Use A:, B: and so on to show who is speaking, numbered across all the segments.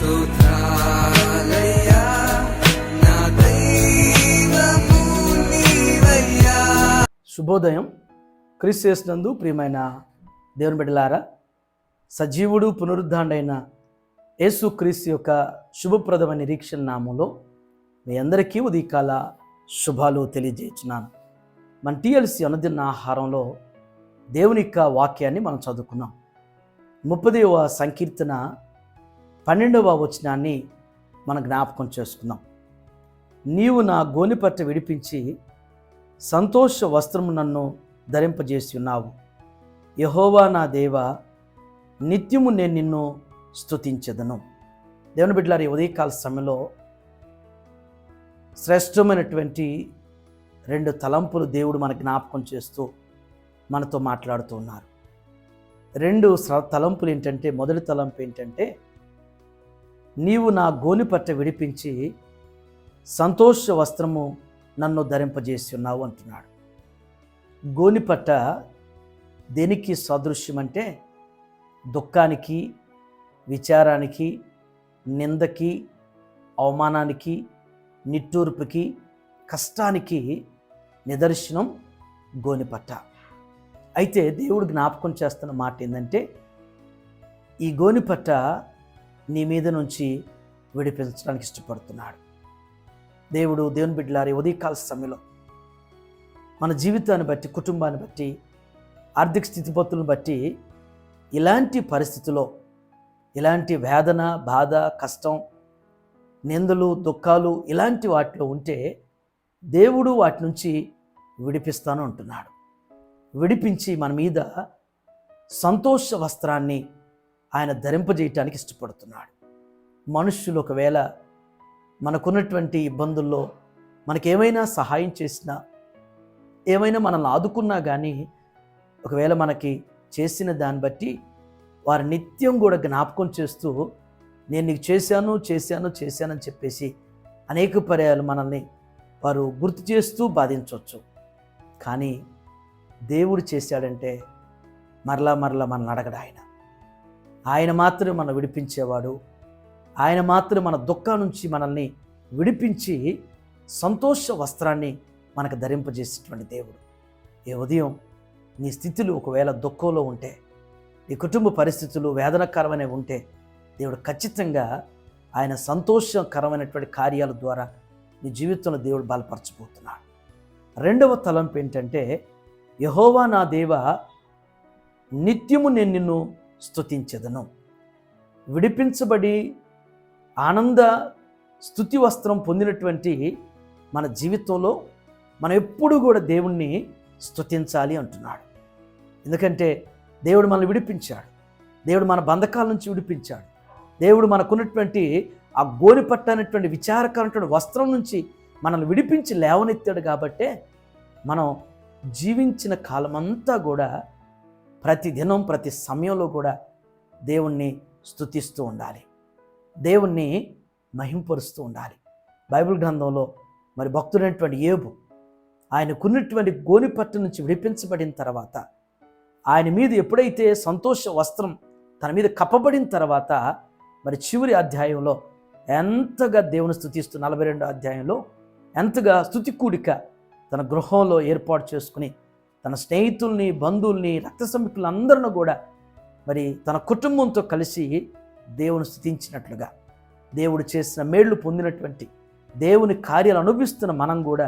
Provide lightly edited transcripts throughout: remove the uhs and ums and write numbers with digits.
A: స్తోత్రాలయ్యా నా దైవము నీవయ్యా.
B: శుభోదయం. క్రీస్తు యేసునందు ప్రియమైన దేవుని బిడ్డలారా, సజీవుడు పునరుద్ధాండైన యేసు క్రీస్తు యొక్క శుభప్రదమైన నిరీక్షణ నామంలో మీ అందరికీ ఉదయకాల శుభాలు తెలియజేస్తున్నాను. మన TLC అనుదిన ఆహారంలో దేవుని యొక్క వాక్యాన్ని మనం చదువుకున్నాం. 30వ సంకీర్తన 12వ వచనాన్ని మనం జ్ఞాపకం చేసుకున్నాం. నీవు నా గోనెపట్ట విడిపించి సంతోష వస్త్రము నన్ను ధరింపజేసి ఉన్నావు. యెహోవా నా దేవా, నిత్యము నేను నిన్ను స్తుతించెదను. దేవుని బిడ్డలారా, ఈ ఉదయకాల సమయంలో శ్రేష్టమైనటువంటి 2 తలంపులు దేవుడు మన జ్ఞాపకం చేస్తూ మనతో మాట్లాడుతూ ఉన్నారు. 2 తలంపులు ఏంటంటే, మొదటి తలంపు ఏంటంటే, నీవు నా గోనెపట్ట విడిపించి సంతోష వస్త్రము నన్ను ధరింపజేసి ఉన్నావు అంటున్నాడు. గోనెపట్ట దేనికి సదృశ్యం అంటే, దుఃఖానికి, విచారానికి, నిందకి, అవమానానికి, నిట్టూర్పుకి, కష్టానికి నిదర్శనం గోనెపట్ట. అయితే దేవుడు జ్ఞాపకం చేస్తున్న మాట ఏంటంటే, ఈ గోనెపట్ట నీ మీద నుంచి విడిపించడానికి ఇష్టపడుతున్నాడు. దేవుని బిడ్డలారా, ఉదయకాల సమయంలో మన జీవితాన్ని బట్టి, కుటుంబాన్ని బట్టి, ఆర్థిక స్థితిగతులను బట్టి ఇలాంటి పరిస్థితుల్లో, ఇలాంటి వేదన, బాధ, కష్టం, నిందలు, దుఃఖాలు ఇలాంటి వాటిలో ఉంటే దేవుడు వాటి నుంచి విడిపిస్తాను అంటున్నాడు. విడిపించి మన మీద సంతోష వస్త్రాన్ని ఆయన ధరింపజేయటానికి ఇష్టపడుతున్నాడు. మనుష్యులు ఒకవేళ మనకున్నటువంటి ఇబ్బందుల్లో మనకేమైనా సహాయం చేసినా, ఏమైనా మనల్ని ఆదుకున్నా కానీ, ఒకవేళ మనకి చేసిన దాన్ని బట్టి వారు నిత్యం కూడా జ్ఞాపకం చేస్తూ, నేను నీకు చేశానని చెప్పేసి అనేక పర్యాలు మనల్ని వారు గుర్తు చేస్తూ బాధించవచ్చు. కానీ దేవుడు చేశాడంటే మరలా మనల్ని అడగడు. ఆయన మాత్రమే మనం విడిపించేవాడు. ఆయన మాత్రమే మన దుఃఖం నుంచి మనల్ని విడిపించి సంతోష వస్త్రాన్ని మనకు ధరింపజేసేటువంటి దేవుడు. ఈ ఉదయం నీ స్థితులు ఒకవేళ దుఃఖంలో ఉంటే, నీ కుటుంబ పరిస్థితులు వేదనకరమైనవి ఉంటే, దేవుడు ఖచ్చితంగా ఆయన సంతోషకరమైనటువంటి కార్యాల ద్వారా నీ జీవితంలో దేవుడు బలపరచబోతున్నాడు. 2వ తలంపు ఏంటంటే, యెహోవా నా దేవా, నిత్యము నేను నిన్ను స్తుతించెదను. విడిపించబడి ఆనంద స్తుతి వస్త్రం పొందినటువంటి మన జీవితంలో మనం ఎప్పుడు కూడా దేవుణ్ణి స్తుతించాలి అంటున్నాడు. ఎందుకంటే దేవుడు మనల్ని విడిపించాడు. దేవుడు మన బంధకాల నుంచి విడిపించాడు. దేవుడు మనకున్నటువంటి ఆ గోనెపట్ట అనేటువంటి విచారకరమైనటువంటి వస్త్రం నుంచి మనల్ని విడిపించి లేవనెత్తాడు. కాబట్టే మనం జీవించిన కాలమంతా కూడా ప్రతిదినం, ప్రతి సమయంలో కూడా దేవుణ్ణి స్తుతిస్తూ ఉండాలి, దేవుణ్ణి మహింపరుస్తూ ఉండాలి. బైబిల్ గ్రంథంలో మరి భక్తుడైనటువంటి యోబు ఆయనకున్నటువంటి గోనెపట్ట నుంచి విడిపించబడిన తర్వాత, ఆయన మీద ఎప్పుడైతే సంతోష వస్త్రం తన మీద కప్పబడిన తర్వాత, మరి చివరి అధ్యాయంలో ఎంతగా దేవుని స్తుతిస్తూ 42వ అధ్యాయంలో ఎంతగా స్తుతి కూడిక తన గృహంలో ఏర్పాటు చేసుకుని తన స్నేహితుల్ని, బంధువుల్ని, రక్త సంబికులందరిని కూడా మరి తన కుటుంబంతో కలిసి దేవుని స్తుతించినట్లుగా, దేవుడు చేసిన మేళ్లు పొందినటువంటి, దేవుని కార్యాలు అనుభవిస్తున్న మనం కూడా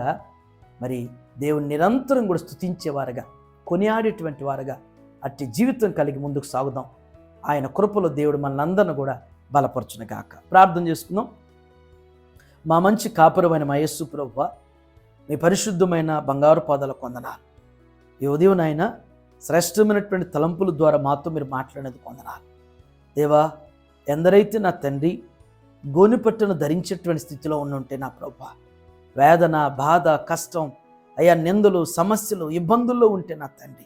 B: మరి దేవుని నిరంతరం కూడా స్తుతించేవారుగా, కొనియాడేటువంటి వారుగా అట్టి జీవితం కలిగి ముందుకు సాగుదాం. ఆయన కృపలో దేవుడు మనందరిని కూడా బలపరచునుగాక. ప్రార్థన చేసుకుందాం. మా మంచి కాపురమైన మా యేసు ప్రభువా, మీ పరిశుద్ధమైన బంగారు పాదాలకు వందనాలు. ఈ ఉదయం నాయన శ్రేష్టమైనటువంటి తలంపుల ద్వారా మాతో మీరు మాట్లాడేది వందనాలు. దేవా, ఎందరైతే నా తండ్రి గోనెపట్టను ధరించేటువంటి స్థితిలో ఉంటే నా ప్రభువా, వేదన, బాధ, కష్టం, అయ్యా నిందలు, సమస్యలు, ఇబ్బందుల్లో ఉంటే నా తండ్రి,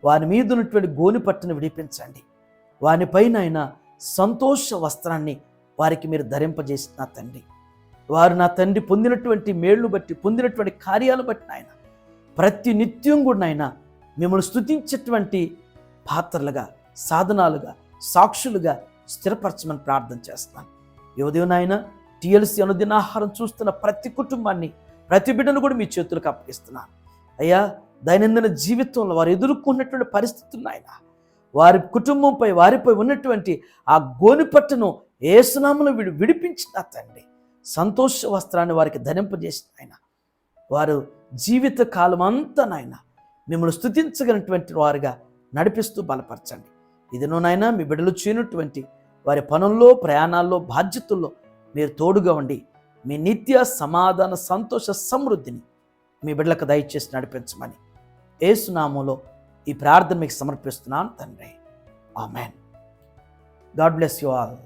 B: వారి మీద ఉన్నటువంటి గోనెపట్టును విడిపించండి. వారిపైన ఆయన సంతోష వస్త్రాన్ని వారికి మీరు ధరింపజేసి నా తండ్రి, వారు నా తండ్రి పొందినటువంటి మేళ్లు బట్టి, పొందినటువంటి కార్యాలు బట్టి ఆయన ప్రతి నిత్యం కూడా ఆయన మిమ్మల్ని స్తుతించేటువంటి పాత్రలుగా, సాధనాలుగా, సాక్షులుగా స్థిరపరచమని ప్రార్థన చేస్తున్నాను. ఈ ఉదయం నాయన టీఎల్సీ అనుదిన ఆహారం చూస్తున్న ప్రతి కుటుంబాన్ని, ప్రతి బిడ్డను కూడా మీ చేతులకు అప్పగిస్తున్నాను అయ్యా. దైనందిన జీవితంలో వారు ఎదుర్కొన్నటువంటి పరిస్థితులు నాయన, వారి కుటుంబంపై వారిపై ఉన్నటువంటి ఆ గోనిపట్టును యేసునామములో విడిపించిన తండ్రి, సంతోష వస్త్రాన్ని వారికి ధరింపజేసిన ఆయన, వారు జీవిత కాలం అంతా నాయన మిమ్మల్ని స్తుతించగలిగినటువంటి వారుగా నడిపిస్తూ బలపరచండి. ఇదినో నాయన మీ బిడ్డలు చేయనటువంటి వారి పనుల్లో, ప్రయాణాల్లో, బాధ్యతల్లో మీరు తోడుగా ఉండి మీ నిత్య సమాధాన సంతోష సమృద్ధిని మీ బిడ్డలకు దయచేసి నడిపించమని యేసునామములో ఈ ప్రార్థన మీకు సమర్పిస్తున్నాను తండ్రి. Amen. God bless you all.